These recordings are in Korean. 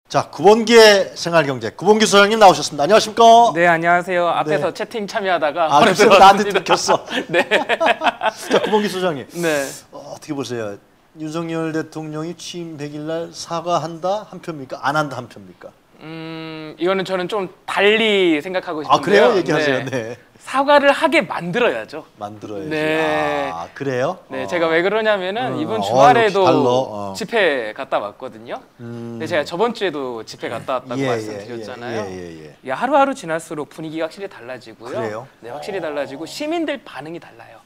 자, 구본기의 생활경제 구본기 소장님 나오셨습니다. 안녕하십니까? 네, 안녕하세요. 앞에서 네. 채팅 참여하다가 아, 글쎄 나한테 들켰어. 네. 자, 구본기 소장님. 네. 어떻게 보세요? 윤석열 대통령이 취임 100일 날 사과한다 한 표입니까? 안 한다 한 표입니까? 이거는 저는 좀 달리 생각하고 싶은데요. 아, 그래요? 얘기하세요. 네. 사과를 하게 만들어야죠. 만들어야지. 네. 아, 그래요? 네, 제가 왜 그러냐면은 이번 역시 주말에도 달러. 집회 갔다 왔거든요. 근데 제가 저번 주에도 집회 갔다 왔다고 말씀드렸잖아요. 예, 하루하루 지날수록 분위기가 확실히 달라지고요. 그래요? 네, 확실히 달라지고 시민들 반응이 달라요.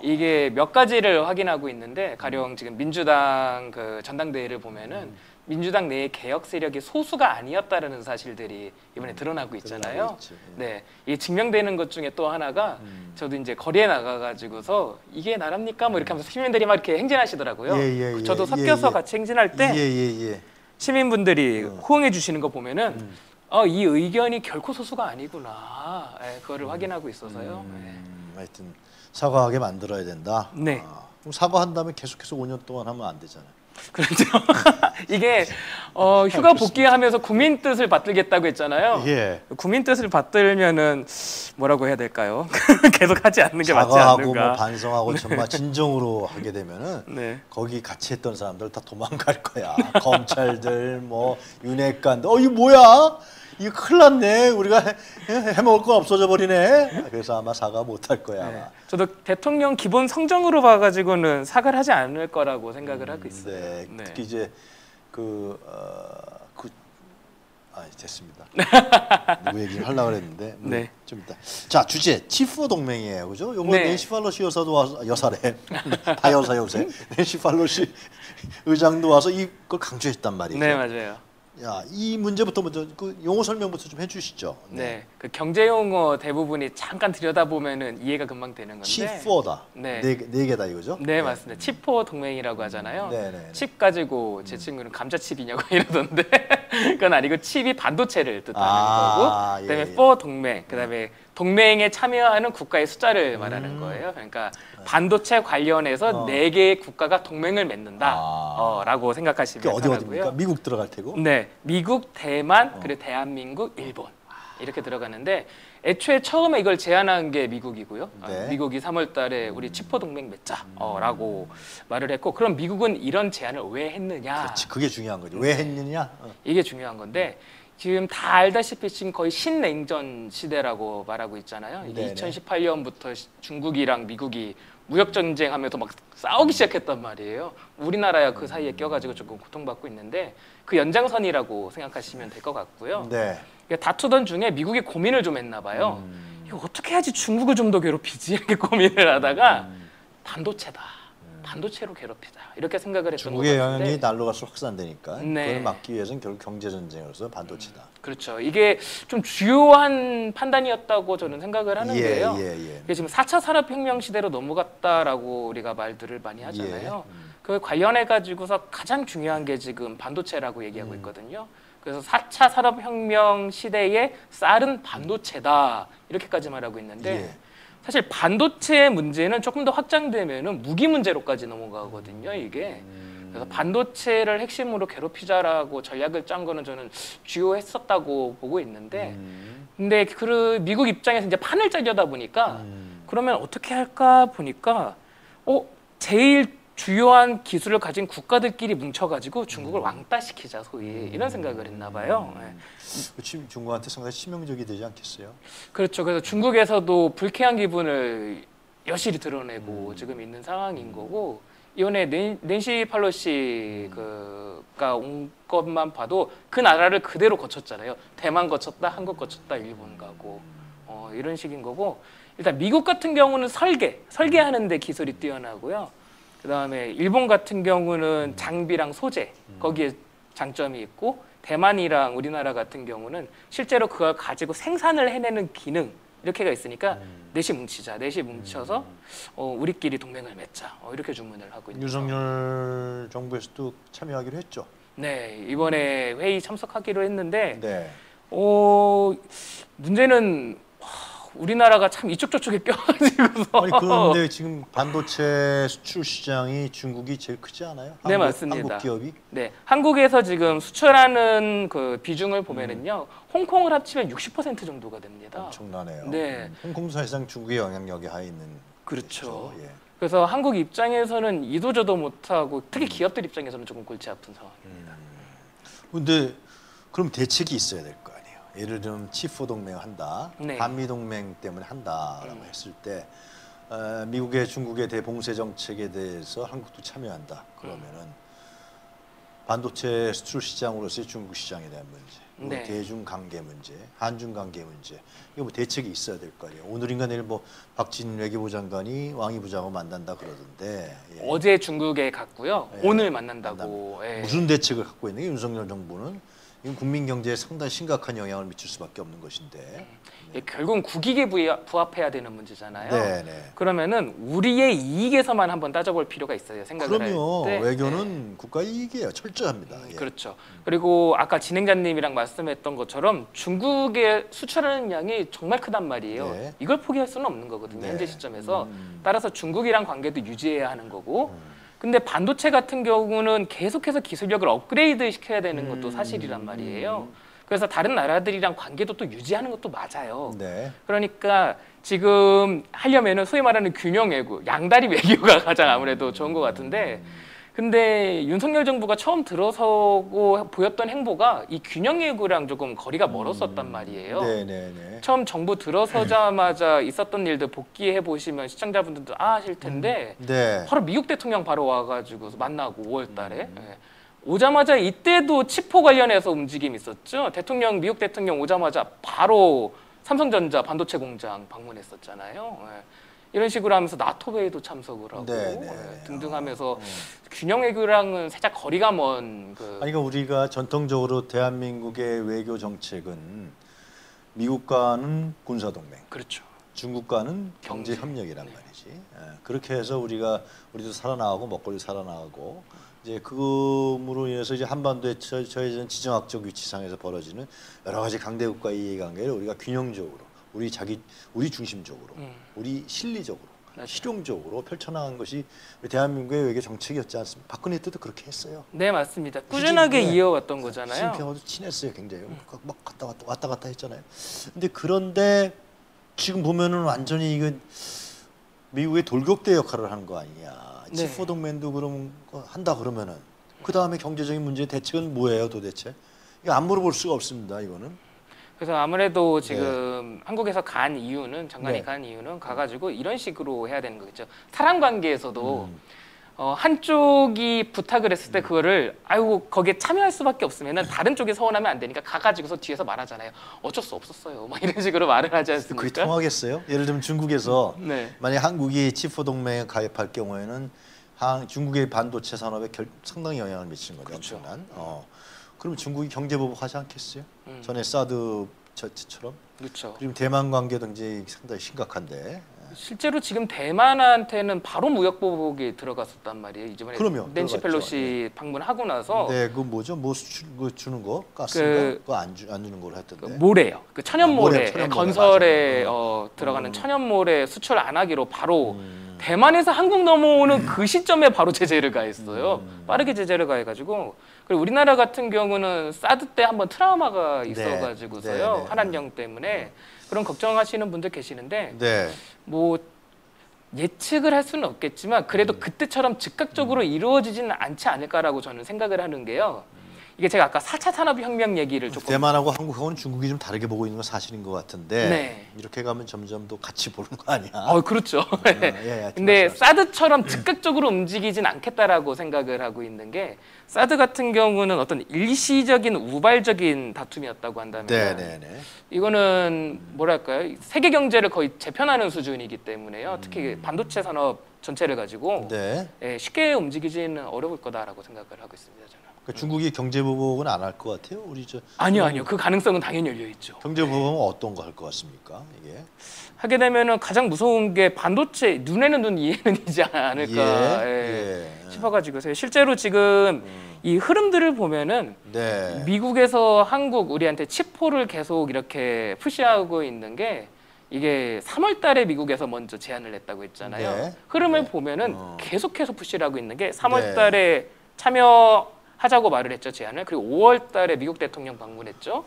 이게 몇 가지를 확인하고 있는데 가령 지금 민주당 그 전당대회를 보면은 민주당 내의 개혁 세력이 소수가 아니었다라는 사실들이 이번에 드러나고 있잖아요. 네, 이게 증명되는 것 중에 또 하나가 저도 이제 거리에 나가가지고서 이게 나랍니까? 뭐 이렇게 하면서 시민들이 막 이렇게 행진하시더라고요. 저도 섞여서 같이 행진할 때 시민분들이 호응해 주시는 거 보면은 이 의견이 결코 소수가 아니구나. 그거를 확인하고 있어서요. 하여튼 사과하게 만들어야 된다. 네. 그럼 사과한다면 계속해서 5년 동안 하면 안 되잖아요. 그렇죠. 이게 휴가 복귀하면서 국민 뜻을 받들겠다고 했잖아요. 예. 국민 뜻을 받들면은 뭐라고 해야 될까요? 계속 하지 않는 게 맞지 사과하고 않는가. 뭐 반성하고 정말 진정으로 하게 되면은 네. 거기 같이 했던 사람들 다 도망갈 거야. 검찰들 뭐 윤핵관들 이거 뭐야? 이거 큰일 났네. 우리가 해먹을 거 없어져 버리네. 그래서 아마 사과 못 할 거야. 네. 저도 대통령 기본 성정으로 봐가지고는 사과를 하지 않을 거라고 생각을 하고 있어요. 네. 네. 특히 이제 됐습니다. 누구 얘기 하려고 그랬는데 네. 좀 이따. 자, 주제 치포 동맹이에요, 그죠? 요거 네. 낸시 팔로시 여사도 와서 여사래. 다 여사 요새. 낸시 팔로시 의장도 와서 이걸 강조했단 말이죠. 네, 맞아요. 야, 이 문제부터 먼저 그 용어 설명부터 좀 해주시죠. 네, 그 경제 용어 대부분이 잠깐 들여다보면은 이해가 금방 되는 건데. 치포다. 네. 네 개다 이거죠? 네, 맞습니다. 치포 동맹이라고 하잖아요. 네네. 칩 가지고 제 친구는 감자칩이냐고 이러던데 그건 아니고 칩이 반도체를 뜻하는 거고, 그다음에 포 동맹, 그다음에 동맹에 참여하는 국가의 숫자를 말하는 거예요. 그러니까 반도체 관련해서 4개의 국가가 동맹을 맺는다라고 생각하시면 어디입니까? 되고요. 미국 들어갈 테고. 네, 미국, 대만, 그리고 대한민국, 일본 이렇게 들어가는데 애초에 처음에 이걸 제안한 게 미국이고요. 네. 미국이 3월달에 우리 치포 동맹 맺자라고 말을 했고, 그럼 미국은 이런 제안을 왜 했느냐? 그렇지, 그게 중요한 거죠. 왜 했느냐? 이게 중요한 건데 지금 다 알다시피 지금 거의 신냉전 시대라고 말하고 있잖아요. 이게 2018년부터 중국이랑 미국이 무역 전쟁하면서 막 싸우기 시작했단 말이에요. 우리나라야 그 사이에 껴가지고 조금 고통받고 있는데 그 연장선이라고 생각하시면 될 것 같고요. 네. 다투던 중에 미국이 고민을 좀 했나 봐요. 이거 어떻게 해야지 중국을 좀 더 괴롭히지? 이렇게 고민을 하다가 반도체다. 반도체로 괴롭히자. 이렇게 생각을 했던 것 같은데. 중국의 영향이 날로 갈수록 확산되니까 네. 그걸 막기 위해서는 결국 경제 전쟁으로서 반도체다. 그렇죠. 이게 좀 주요한 판단이었다고 저는 생각을 하는데요. 이게 지금 4차 산업혁명 시대로 넘어갔다라고 우리가 말들을 많이 하잖아요. 그 관련해 가지고서 가장 중요한 게 지금 반도체라고 얘기하고 있거든요. 그래서 4차 산업혁명 시대의 쌀은 반도체다 이렇게까지 말하고 있는데 사실 반도체의 문제는 조금 더 확장되면은 무기 문제로까지 넘어가거든요. 이게 그래서 반도체를 핵심으로 괴롭히자라고 전략을 짠 거는 저는 주요했었다고 보고 있는데, 근데 그 미국 입장에서 이제 판을 짜려다 보니까 그러면 어떻게 할까 보니까 제일 주요한 기술을 가진 국가들끼리 뭉쳐가지고 중국을 왕따시키자 소위 이런 생각을 했나 봐요. 중국한테 상당히 치명적이 되지 않겠어요? 그렇죠. 그래서 중국에서도 불쾌한 기분을 여실히 드러내고 지금 있는 상황인 거고, 이번에 낸시 팔로시가 온 것만 봐도 그 나라를 그대로 거쳤잖아요. 대만 거쳤다, 한국 거쳤다, 일본 가고 이런 식인 거고, 일단 미국 같은 경우는 설계하는 데 기술이 뛰어나고요. 그다음에 일본 같은 경우는 장비랑 소재 거기에 장점이 있고, 대만이랑 우리나라 같은 경우는 실제로 그걸 가지고 생산을 해내는 기능 이렇게가 있으니까 넷이 뭉쳐서 우리끼리 동맹을 맺자 이렇게 주문을 하고 있는. 윤석열 정부에서도 참여하기로 했죠. 네, 이번에 회의 참석하기로 했는데 네. 문제는 우리나라가 참 이쪽 저쪽에 껴가지고서. 아니 그런데 지금 반도체 수출 시장이 중국이 제일 크지 않아요? 네, 맞습니다. 한국 기업이? 네, 한국에서 지금 수출하는 그 비중을 보면은요, 홍콩을 합치면 60% 정도가 됩니다. 엄청나네요. 네, 홍콩도 사실상 중국의 영향력이 하에 있는. 그렇죠. 예. 그래서 한국 입장에서는 이도저도 못하고 특히 기업들 입장에서는 조금 골치 아픈 상황입니다. 근데 그럼 대책이 있어야 될 거 아니에요. 예를 들면 치포 동맹 한다, 네. 한미 동맹 때문에 한다라고 했을 때 미국의 중국의 대봉쇄 정책에 대해서 한국도 참여한다. 그러면은 반도체 수출 시장으로서의 중국 시장에 대한 문제, 네. 대중 관계 문제, 한중 관계 문제, 이거 뭐 대책이 있어야 될 거 아니에요. 오늘인가 내일 뭐 박진 외교부 장관이 왕이 부장하고 만난다 그러던데. 예. 어제 중국에 갔고요. 예. 오늘 만난다고. 예. 무슨 대책을 갖고 있는 게 윤석열 정부는 이건 국민 경제에 상당히 심각한 영향을 미칠 수밖에 없는 것인데. 예, 결국은 국익에 부합해야 되는 문제잖아요. 네. 그러면은 우리의 이익에서만 한번 따져볼 필요가 있어요. 생각을 할 그럼요. 때. 외교는 국가 이익이에요. 철저합니다. 예. 그렇죠. 그리고 아까 진행자님이랑 말씀했던 것처럼 중국에 수출하는 양이 정말 크단 말이에요. 네. 이걸 포기할 수는 없는 거거든요. 네. 현재 시점에서. 따라서 중국이랑 관계도 유지해야 하는 거고. 근데 반도체 같은 경우는 계속해서 기술력을 업그레이드 시켜야 되는 것도 사실이란 말이에요. 그래서 다른 나라들이랑 관계도 또 유지하는 것도 맞아요. 네. 그러니까 지금 하려면은 소위 말하는 균형 외교, 양다리 외교가 가장 아무래도 좋은 것 같은데, 근데 윤석열 정부가 처음 들어서고 보였던 행보가 이 균형 외교랑 조금 거리가 멀었었단 말이에요. 네. 처음 정부 들어서자마자 있었던 일들 복기해 보시면 시청자분들도 아실 텐데, 네. 바로 미국 대통령 바로 와가지고 만나고 5월달에. 예. 오자마자 이때도 치포 관련해서 움직임이 있었죠. 미국 대통령 오자마자 바로 삼성전자 반도체 공장 방문했었잖아요. 예. 이런 식으로 하면서 나토베이도 참석을 하고 등등 하면서 균형 외교랑은 살짝 거리가 먼 그. 아니, 그러니까 우리가 전통적으로 대한민국의 외교 정책은 미국과는 군사동맹, 그렇죠. 중국과는 경제 협력이란 말이지. 예. 그렇게 해서 우리도 살아나가고 먹거리 살아나가고. 이제 그거로 인해서 이제 한반도의 저희는 지정학적 위치상에서 벌어지는 여러 가지 강대국과의 이해관계를 우리가 균형적으로 우리 중심적으로 우리 실리적으로 실용적으로 펼쳐나간 것이 대한민국의 외교 정책이었지 않습니까? 박근혜 때도 그렇게 했어요. 네, 맞습니다. 꾸준하게 이어왔던 거잖아요. 시진핑하고도 친했어요, 굉장히. 막 왔다 갔다 했잖아요. 그런데 지금 보면은 완전히 이거 미국의 돌격대 역할을 하는 거 아니냐. 네. 치포 동맹도 그럼 한다 그러면은 그 다음에 경제적인 문제 대책은 뭐예요 도대체? 이거 안 물어볼 수가 없습니다. 이거는. 그래서 아무래도 지금 한국에서 간 이유는 장관이 네. 간 이유는 가가지고 이런 식으로 해야 되는 거겠죠. 사람 관계에서도 한쪽이 부탁을 했을 때 그거를 아이고 거기에 참여할 수밖에 없으면은 다른 쪽이 서운하면 안 되니까 가가지고서 뒤에서 말하잖아요. 어쩔 수 없었어요. 막 이런 식으로 말을 하지 않습니까? 그게 통하겠어요? 예를 들면 중국에서 네. 만약 한국이 치포 동맹에 가입할 경우에는 중국의 반도체 산업에 상당히 영향을 미치는 거죠. 그렇죠. 엄청난. 그럼 중국이 경제 보복하지 않겠어요? 전에 사드 처럼. 그렇죠. 그리고 대만 관계도 굉장히 상당히 심각한데. 실제로 지금 대만한테는 바로 무역 보복이 들어갔었단 말이에요. 이번에 그럼요, 낸시 들어갔죠. 펠로시 방문하고 나서 네, 그 뭐죠? 뭐 수출 그 주는 거 가스인가? 그거 안 주는 걸로 했던데. 모래요. 그 천연모래, 천연모래, 건설에 들어가는 천연모래 수출 안 하기로 바로 대만에서 한국 넘어오는 그 시점에 바로 제재를 가했어요. 빠르게 제재를 가해가지고. 그리고 우리나라 같은 경우는 사드 때 한번 트라우마가 있어가지고서요. 네. 한한령 때문에 그런 걱정하시는 분들 계시는데 네. 뭐 예측을 할 수는 없겠지만 그래도 그때처럼 즉각적으로 이루어지지는 않지 않을까라고 저는 생각을 하는 게요. 이게 제가 아까 4차 산업혁명 얘기를 조금 대만하고 한국하고는 중국이 좀 다르게 보고 있는 건 사실인 것 같은데 네. 이렇게 가면 점점 더 같이 보는 거 아니야? 그렇죠. 예, 근데 사드처럼 즉각적으로 움직이진 않겠다라고 생각을 하고 있는 게 사드 같은 경우는 어떤 일시적인 우발적인 다툼이었다고 한다면 이거는 뭐랄까요? 세계 경제를 거의 재편하는 수준이기 때문에요. 특히 반도체 산업 전체를 가지고 쉽게 움직이지는 어려울 거다라고 생각을 하고 있습니다. 저는. 그러니까 중국이 경제 보복은 안 할 것 같아요. 우리 아니요. 그 가능성은 당연히 열려 있죠. 경제 보복은 어떤 거 할 것 같습니까? 이게 하게 되면은 가장 무서운 게 반도체 눈에는 눈 이에는 이지 않을까 싶어가지고요. 실제로 지금 이 흐름들을 보면은 미국에서 한국 우리한테 치포를 계속 이렇게 푸시하고 있는 게 이게 3월 달에 미국에서 먼저 제안을 냈다고 했잖아요. 네. 흐름을 네. 보면은 계속해서 푸시를 하고 있는 게 3월 네. 달에 참여하자고 말을 했죠, 제안을. 그리고 5월 달에 미국 대통령 방문했죠.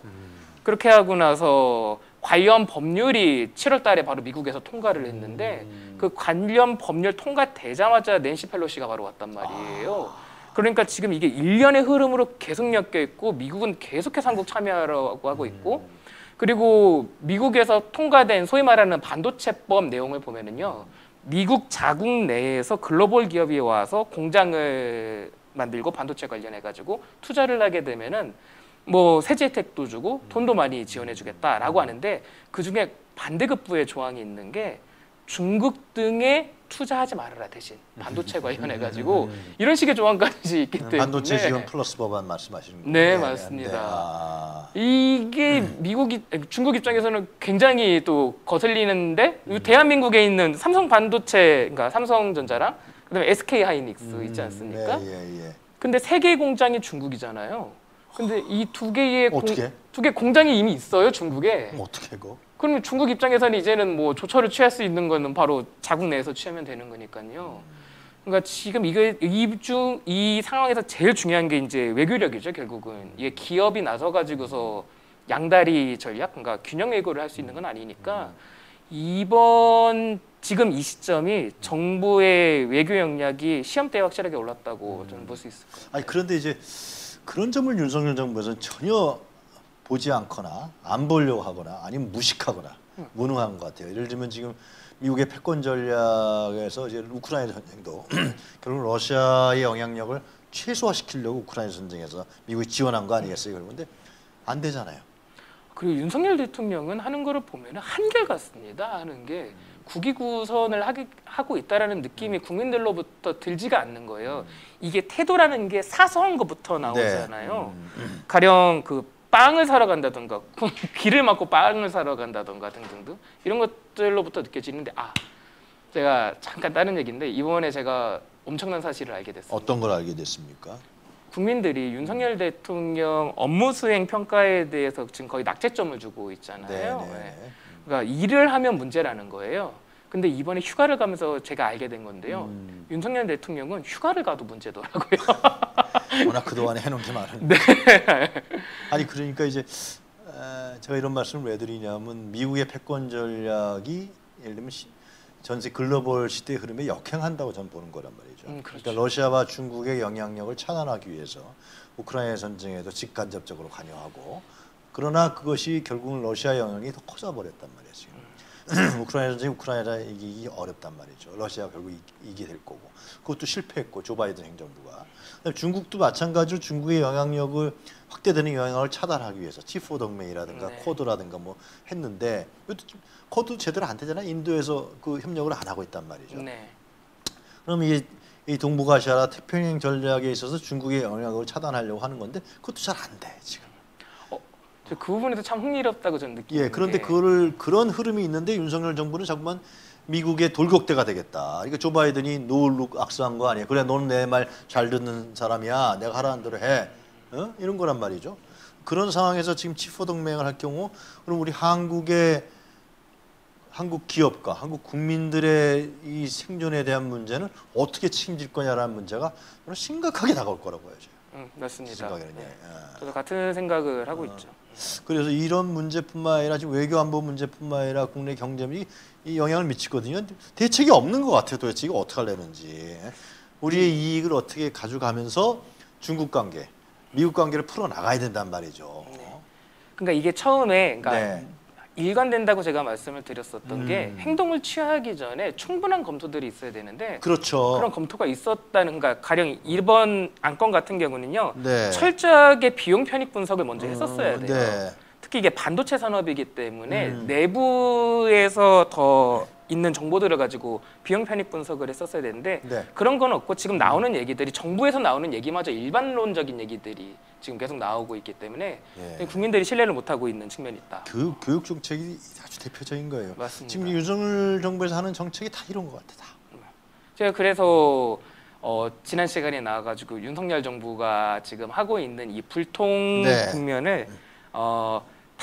그렇게 하고 나서 관련 법률이 7월 달에 바로 미국에서 통과를 했는데 그 관련 법률 통과되자마자 낸시 펠로시가 바로 왔단 말이에요. 그러니까 지금 이게 일련의 흐름으로 계속 엮여 있고 미국은 계속해서 한국 참여하라고 하고 있고 그리고 미국에서 통과된 소위 말하는 반도체법 내용을 보면은요. 미국 자국 내에서 글로벌 기업이 와서 공장을 만들고 반도체 관련해 가지고 투자를 하게 되면은 뭐 세제 혜택도 주고 돈도 많이 지원해 주겠다라고 하는데 그중에 반대급부의 조항이 있는 게 중국 등에 투자하지 말아라 대신 반도체 관련해 가지고 이런 식의 조항까지 있기 때문에 반도체 지원 플러스 법안 말씀하시는 거예요? 네, 맞습니다. 이게 중국 입장에서는 굉장히 또 거슬리는데 대한민국에 있는 삼성 반도체, 그러니까 삼성전자랑 그다음에 SK 하이닉스 있지 않습니까? 근데 세 개의 공장이 중국이잖아요. 근데 이 두 개의 공장이 이미 있어요, 중국에. 어떻게 그거? 그러면 중국 입장에서는 이제는 뭐 조처를 취할 수 있는 거는 바로 자국 내에서 취하면 되는 거니까요. 그러니까 지금 이 상황에서 제일 중요한 게 이제 외교력이죠, 결국은. 이게 기업이 나서 가지고서 양다리 전략, 그러니까 균형 외교를 할 수 있는 건 아니니까 지금 이 시점이 정부의 외교 역량이 시험대에 확실하게 올랐다고 저는 볼 수 있을 것 같아요. 아니 그런데 이제 그런 점을 윤석열 정부에서는 전혀 보지 않거나 안 보려고 하거나 아니면 무식하거나 무능한 것 같아요. 예를 들면 지금 미국의 패권 전략에서 이제 우크라이나 전쟁도 결국 러시아의 영향력을 최소화시키려고 우크라이나 전쟁에서 미국이 지원한 거 아니겠어요? 그런데 안 되잖아요. 그리고 윤석열 대통령은 하는 거를 보면 한결같습니다. 하는 게 국위구선을 하고 있다라는 느낌이 국민들로부터 들지가 않는 거예요. 이게 태도라는 게 사소한 것부터 나오잖아요. 가령 그 빵을 사러 간다던가 길을 막고 빵을 사러 간다던가 등등등 이런 것들로부터 느껴지는데 제가 잠깐 다른 얘기인데 이번에 제가 엄청난 사실을 알게 됐습니다. 어떤 걸 알게 됐습니까? 국민들이 윤석열 대통령 업무 수행 평가에 대해서 지금 거의 낙제점을 주고 있잖아요. 네. 그러니까 일을 하면 문제라는 거예요. 근데 이번에 휴가를 가면서 제가 알게 된 건데요. 윤석열 대통령은 휴가를 가도 문제더라고요. 워낙 그동안에 해놓은 게 많은데. 네. 아니 그러니까 이제 제가 이런 말씀을 왜 드리냐면 미국의 패권 전략이 예를 들면 전세 글로벌 시대의 흐름에 역행한다고 저는 보는 거란 말이죠. 그렇죠. 그러니까 러시아와 중국의 영향력을 차단하기 위해서 우크라이나 전쟁에도 직간접적으로 관여하고 그러나 그것이 결국은 러시아 영향이 더 커져버렸단 말이에요. 지금. 우크라이나 전쟁 우크라이나 이기기 어렵단 말이죠. 러시아가 결국 이기게 될 거고 그것도 실패했고 조 바이든 행정부가. 중국도 마찬가지로 중국의 영향력을 확대되는 영향을 차단하기 위해서 T4 동맹이라든가 쿼드라든가 뭐 했는데 쿼드 제대로 안 되잖아요. 인도에서 그 협력을 안 하고 있단 말이죠. 네. 그럼 이 동북아시아나 태평양 전략에 있어서 중국의 영향력을 차단하려고 하는 건데 그것도 잘 안 돼 지금. 그 부분에서 참 흥미롭다고 저는 느끼는데. 그런데 그런 흐름이 있는데 윤석열 정부는 자꾸만 미국의 돌격대가 되겠다. 그러니까 조 바이든이 노을룩 악수한 거 아니에요. 그래, 너는 내 말 잘 듣는 사람이야. 내가 하라는 대로 해. 이런 거란 말이죠. 그런 상황에서 지금 치포 동맹을 할 경우 그럼 우리 한국 기업과 한국 국민들의 이 생존에 대한 문제는 어떻게 책임질 거냐라는 문제가 심각하게 다가올 거라고 해야죠. 맞습니다. 저도 같은 생각을 하고 있죠. 그래서 이런 문제뿐만 아니라 지금 외교 안보 문제뿐만 아니라 국내 경제에 이 영향을 미치거든요. 대책이 없는 것 같아요. 도대체 이거 어떻게 하려는지. 우리의 이익을 어떻게 가져가면서 중국 관계, 미국 관계를 풀어나가야 된단 말이죠. 그러니까 이게 처음에 일관된다고 제가 말씀을 드렸었던 게 행동을 취하기 전에 충분한 검토들이 있어야 되는데 그렇죠. 그런 검토가 있었다는가. 가령 이번 안건 같은 경우는요. 철저하게 비용 편익 분석을 먼저 했었어야 돼요. 특히 이게 반도체 산업이기 때문에 내부에서 더 있는 정보들을 가지고 비용 편익 분석을 했었어야 되는데 그런 건 없고 지금 나오는 얘기들이 정부에서 나오는 얘기마저 일반론적인 얘기들이 지금 계속 나오고 있기 때문에 국민들이 신뢰를 못하고 있는 측면이 있다. 교육 정책이 아주 대표적인 거예요. 맞습니다. 지금 윤석열 정부에서 하는 정책이 다 이런 것 같아. 다. 제가 그래서 지난 시간에 나와가지고 윤석열 정부가 지금 하고 있는 이 불통 국면을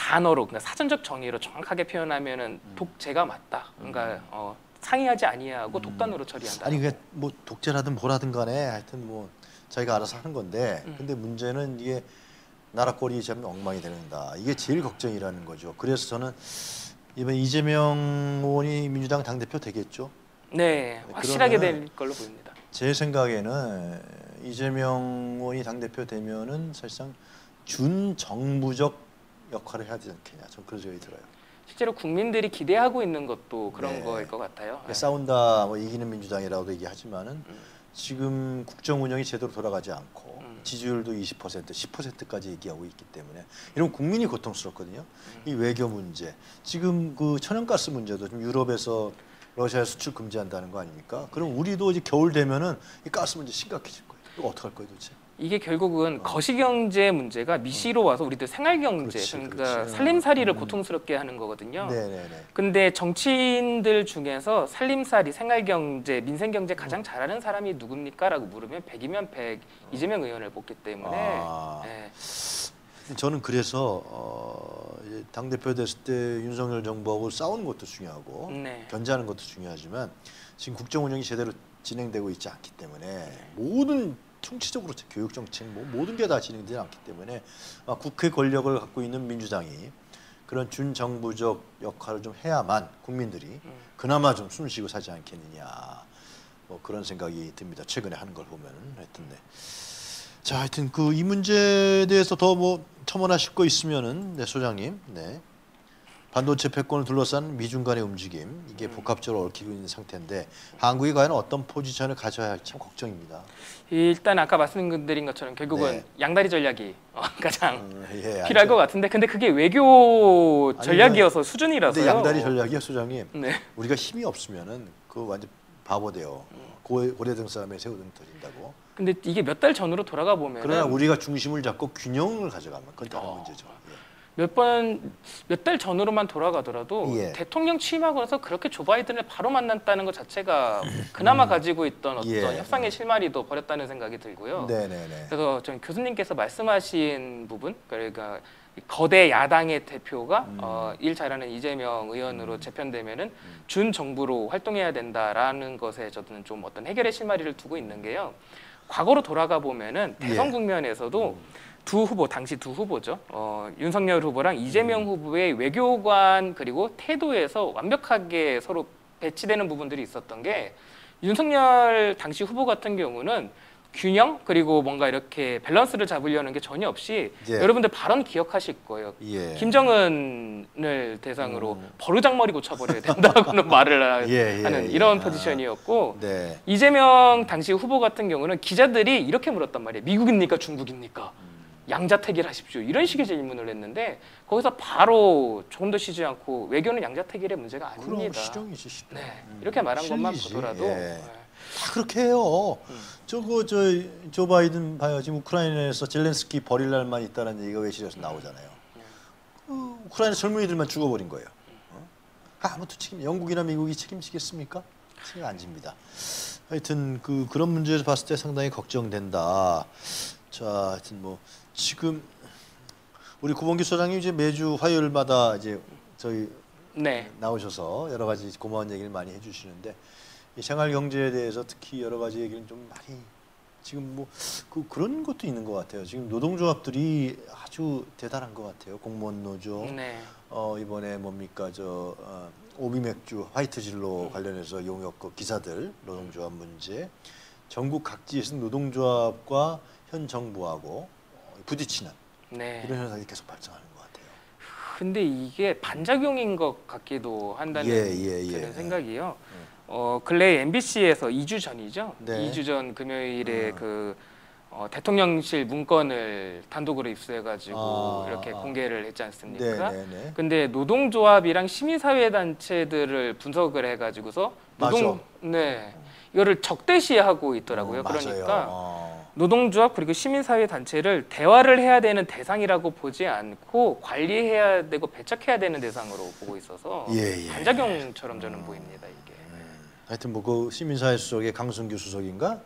단어로 그러니까 사전적 정의로 정확하게 표현하면은 독재가 맞다. 그러니까 상의하지 아니하고 독단으로 처리한다. 아니 그게 뭐 독재라든 뭐라든 간에 하여튼 뭐 자기가 알아서 하는 건데 근데 문제는 이게 나라 꼴이 참 엉망이 되는다. 이게 제일 걱정이라는 거죠. 그래서 저는 이번 이재명 의원이 민주당 당대표 되겠죠. 네, 확실하게 될 걸로 보입니다. 제 생각에는 이재명 의원이 당대표 되면은 사실상 준정부적 역할을 해야 되지 않겠냐. 전 그런 생각이 들어요. 실제로 국민들이 기대하고 있는 것도 그런 거일 것 같아요. 싸운다, 뭐 이기는 민주당이라고도 얘기하지만은 지금 국정 운영이 제대로 돌아가지 않고 지지율도 20%, 10%까지 얘기하고 있기 때문에 이런 국민이 고통스럽거든요. 이 외교 문제, 지금 그 천연가스 문제도 지금 유럽에서 러시아에 수출 금지한다는 거 아닙니까? 그럼 우리도 이제 겨울 되면은 이 가스 문제 심각해질 거예요. 이거 어떡할 거예요, 도대체? 이게 결국은 거시경제 문제가 미시로 와서 우리들 생활경제, 그러니까 살림살이를 고통스럽게 하는 거거든요. 네네네. 근데 정치인들 중에서 살림살이, 생활경제, 민생경제 가장 잘하는 사람이 누굽니까? 라고 물으면 100이면 100 이재명 의원을 뽑기 때문에 네. 저는 그래서 당대표 됐을 때 윤석열 정부하고 싸우는 것도 중요하고 견제하는 것도 중요하지만 지금 국정 운영이 제대로 진행되고 있지 않기 때문에 모든 총체적으로 교육 정책 뭐 모든 게 다 진행되지 않기 때문에 국회 권력을 갖고 있는 민주당이 그런 준정부적 역할을 좀 해야만 국민들이 그나마 좀 숨 쉬고 사지 않겠느냐 뭐 그런 생각이 듭니다. 최근에 하는 걸 보면은 하여튼 자 하여튼 그 이 문제에 대해서 더 뭐 첨언하실 거 있으면은 소장님 반도체 패권을 둘러싼 미중 간의 움직임 이게 복합적으로 얽히고 있는 상태인데 한국이 과연 어떤 포지션을 가져야 할지 참 걱정입니다. 일단 아까 말씀드린 것처럼 결국은 양다리 전략이 가장 필요할 것 같은데 근데 그게 외교 전략이어서 수준이라서요. 근데 양다리 전략이요, 소장님. 네. 우리가 힘이 없으면은 그 완전 바보 돼요. 고래등 싸움에 새우등 터진다고. 근데 이게 몇 달 전으로 돌아가 보면 그러나 우리가 중심을 잡고 균형을 가져가면 그건 다른 문제죠. 몇 달 전으로만 돌아가더라도 대통령 취임하고 나서 그렇게 조 바이든을 바로 만났다는 것 자체가 그나마 가지고 있던 어떤 협상의 실마리도 버렸다는 생각이 들고요. 그래서 전 교수님께서 말씀하신 부분, 그러니까 거대 야당의 대표가 일 잘하는 이재명 의원으로 재편되면은 준 정부로 활동해야 된다라는 것에 저는 좀 어떤 해결의 실마리를 두고 있는 게요. 과거로 돌아가 보면은 대선 국면에서도 두 후보, 당시 두 후보죠. 윤석열 후보랑 이재명 후보의 외교관 그리고 태도에서 완벽하게 서로 배치되는 부분들이 있었던 게 윤석열 당시 후보 같은 경우는 균형 그리고 뭔가 이렇게 밸런스를 잡으려는 게 전혀 없이 여러분들 발언 기억하실 거예요. 김정은을 대상으로 버르장머리 고쳐버려야 된다고는 말을 하는 이런 포지션이었고 이재명 당시 후보 같은 경우는 기자들이 이렇게 물었단 말이에요. 미국입니까? 중국입니까? 양자택일 하십시오. 이런 식의 질문을 했는데 거기서 바로 조금 더 쉬지 않고 외교는 양자택일의 문제가 아닙니다. 그럼 시정이지, 시정. 이렇게 말한 것만 보더라도 다 그렇게 해요. 조 바이든 봐요. 지금 우크라이나에서 젤렌스키 버릴 날만 있다는 얘기가 외신에서 나오잖아요. 우크라이나 젊은이들만 죽어버린 거예요. 아무도 영국이나 미국이 책임지겠습니까? 책임 안 집니다. 하여튼 그런 문제에서 봤을 때 상당히 걱정된다. 자, 하여튼 뭐 지금 우리 구본기 소장님 이제 매주 화요일마다 이제 저희 나오셔서 여러 가지 고마운 얘기를 많이 해주시는데 이 생활 경제에 대해서 특히 여러 가지 얘기를 좀 많이 지금 뭐 그런 것도 있는 것 같아요. 지금 노동조합들이 아주 대단한 것 같아요. 공무원 노조 이번에 뭡니까 오미맥주 화이트 진로 관련해서 용역 기사들 노동조합 문제 전국 각지에서 노동조합과 현 정부하고 부딪히는 이런 현상이 계속 발생하는 것 같아요. 근데 이게 반작용인 것 같기도 한다는 그런 생각이요. 근래 MBC에서 2주 전이죠. 2주 전 금요일에 대통령실 문건을 단독으로 입수해가지고 이렇게 공개를 했지 않습니까? 근데 노동조합이랑 시민사회단체들을 분석을 해가지고서 이거를 적대시하고 있더라고요. 그러니까 노동조합 그리고 시민사회단체를 대화를 해야 되는 대상이라고 보지 않고 관리해야 되고 배척해야 되는 대상으로 보고 있어서 반작용처럼 저는 보입니다. 이게. 하여튼 뭐 그 시민사회 수석의 강승규 수석인가?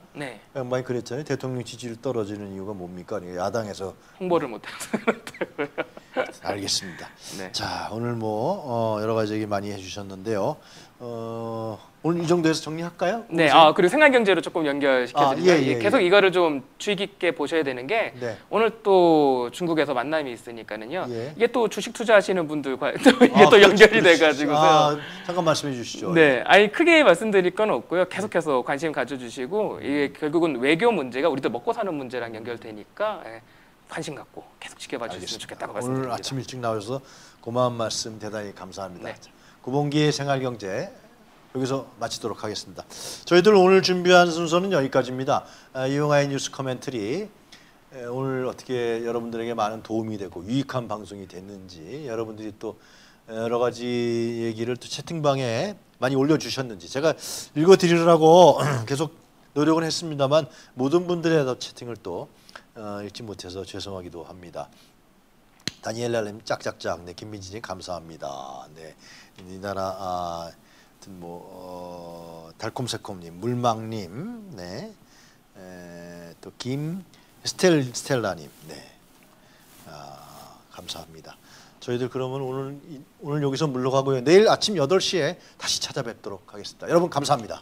많이 그랬잖아요. 대통령 지지율 떨어지는 이유가 뭡니까? 야당에서 홍보를 못해서 그렇다고요. 알겠습니다. 네. 자, 오늘 뭐 여러 가지 얘기 많이 해주셨는데요. 오늘 이 정도에서 정리할까요? 네, 그리고 생활경제로 조금 연결시켜드리면 계속 이거를 좀 주의 깊게 보셔야 되는 게 네. 오늘 또 중국에서 만남이 있으니까는요. 예. 이게 또 주식 투자하시는 분들과 또 이게 또 연결이 돼가지고서 잠깐 말씀해 주시죠. 네, 아니 크게 말씀드릴 건 없고요. 계속해서 관심 가져주시고 이게 결국은 외교 문제가 우리도 먹고 사는 문제랑 연결되니까 관심 갖고 계속 지켜봐 주셨으면 좋겠다고 말씀드립니다. 오늘 아침 일찍 나와서 고마운 말씀 대단히 감사합니다. 네. 구봉기의 생활경제 여기서 마치도록 하겠습니다. 저희들 오늘 준비한 순서는 여기까지입니다. 이용아의 뉴스 커멘터리 오늘 어떻게 여러분들에게 많은 도움이 되고 유익한 방송이 됐는지 여러분들이 또 여러 가지 얘기를 또 채팅방에 많이 올려주셨는지 제가 읽어드리려고 계속 노력은 했습니다만 모든 분들의 채팅을 또 읽지 못해서 죄송하기도 합니다. 다니엘라님 짝짝짝, 네 김민진님 감사합니다. 네 이 나라 달콤새콤님, 물망님, 네, 또 스텔라님, 네, 감사합니다. 저희들 그러면 오늘 여기서 물러가고요. 내일 아침 8시에 다시 찾아뵙도록 하겠습니다. 여러분 감사합니다.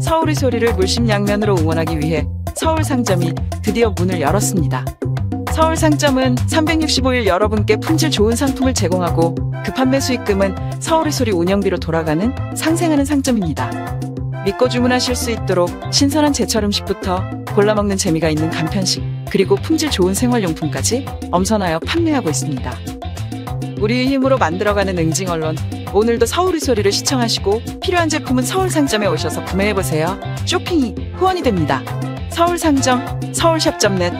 서울의 소리를 물심양면으로 응원하기 위해 서울상점이 드디어 문을 열었습니다. 서울상점은 365일 여러분께 품질 좋은 상품을 제공하고 그 판매 수익금은 서울의 소리 운영비로 돌아가는 상생하는 상점입니다. 믿고 주문하실 수 있도록 신선한 제철 음식부터 골라먹는 재미가 있는 간편식, 그리고 품질 좋은 생활용품까지 엄선하여 판매하고 있습니다. 우리의 힘으로 만들어가는 응징언론, 오늘도 서울의 소리를 시청하시고 필요한 제품은 서울상점에 오셔서 구매해보세요. 쇼핑이 후원이 됩니다. 서울상점, 서울샵.net